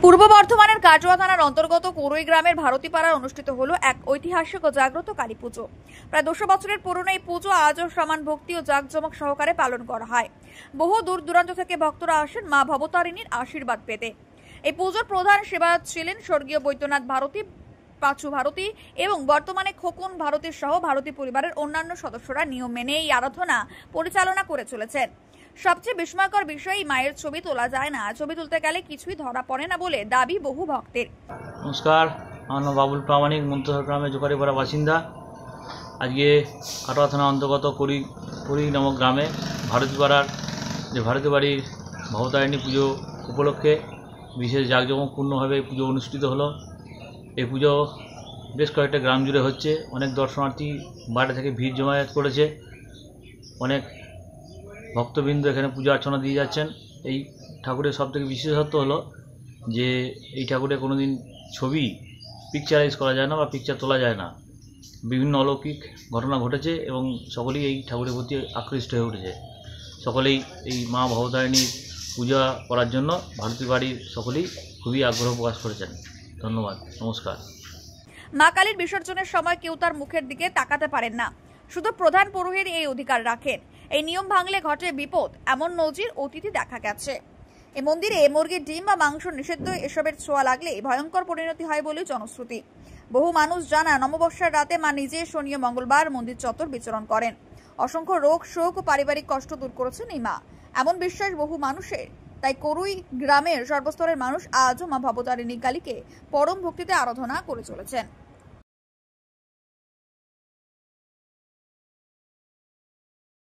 পূর্ব বর্ধমানের কাটোয়া থানার অন্তর্গত কোরই গ্রামের ভারতীপাড়ায় অনুষ্ঠিত হলো এক ঐতিহাসিক ও জাগ্রত কালী পুজো। প্রায় 200 বছরের পুরনো এই পুজো আজও সমান ভক্তি ও জাঁকজমক সহকারে পালন করা হয়। বহু দূর দূরান্ত থেকে ভক্তরা আসেন মা ভবতারিণীর আশীর্বাদ পেতে। এই পুজোর প্রধান সেবায়ত ছিলেন স্বর্গীয় বৈদ্যনাথ ভারতী, পাঁচু ভারতী এবং বর্তমানে খোকন ভারতীর সহ ভারতী পরিবারের অন্যান্য সদস্যরা নিয়ম মেনে এই আরাধনা পরিচালনা করে চলেছেন। সবচেয়ে বিস্ময়কর বিষয়, মায়ের ছবি তোলা যায় না, ছবি তুলতে গেলে কিছুই ধরা পড়ে না বলে দাবি বহু ভক্তের। নমস্কার, আমার নাম বাবুল প্রামাণিক, মন্তসর গ্রামের জোকারিপাড়া বাসিন্দা। আজকে কাটোয়া থানা অন্তর্গত কোরি নামক গ্রামে ভারতীপাড়ার যে ভারতী বাড়ির ভবতারিণী পুজো উপলক্ষে বিশেষ জাঁকজমকপূর্ণভাবে পুজো অনুষ্ঠিত হলো। এই পুজো বেশ কয়েকটা গ্রাম জুড়ে হচ্ছে। অনেক দর্শনার্থী বাইরে থেকে ভিড় জমায়েত করেছে। অনেক ভক্তবৃন্দ এখানে পূজা অর্চনা দিয়ে যাচ্ছেন। এই ঠাকুরের সবথেকে বিশেষত্ব হলো যে এই ঠাকুরের কোনো দিন ছবি পিকচারাইজ করা যায় না বা পিকচার তোলা যায় না। বিভিন্ন অলৌকিক ঘটনা ঘটেছে এবং সকলেই এই ঠাকুরের প্রতি আকৃষ্ট হয়ে উঠেছে। সকলেই এই মা ভবতারিণীর পূজা করার জন্য ভারতী বাড়ির সকলেই খুবই আগ্রহ প্রকাশ করেছেন। ধন্যবাদ, নমস্কার। মা কালীর বিসর্জনের সময় কেউ তার মুখের দিকে তাকাতে পারেন না, শুধু প্রধান পুরোহিত এই অধিকার রাখেন। এই নিয়ম ভাঙলে ঘটে বিপদ, এমন নজির অতীতে দেখা গেছে। এই মন্দিরে মুরগির ডিম বা মাংস নিষিদ্ধ, এসবের ছোঁয়া লাগলে ভয়ঙ্কর পরিণতি হয় বলে জনশ্রুতি। বহু মানুষ জানা নববর্ষের রাতে মা নিজে শনি ও মঙ্গলবার মন্দির চত্বর বিচরণ করেন। অসংখ্য রোগ, শোক ও পারিবারিক কষ্ট দূর করেছেন এই মা, এমন বিশ্বাস বহু মানুষের। তাই কোরই গ্রামের সর্বস্তরের মানুষ আজও মা ভবতারিণী কালীকে পরম ভক্তিতে আরাধনা করে চলেছেন।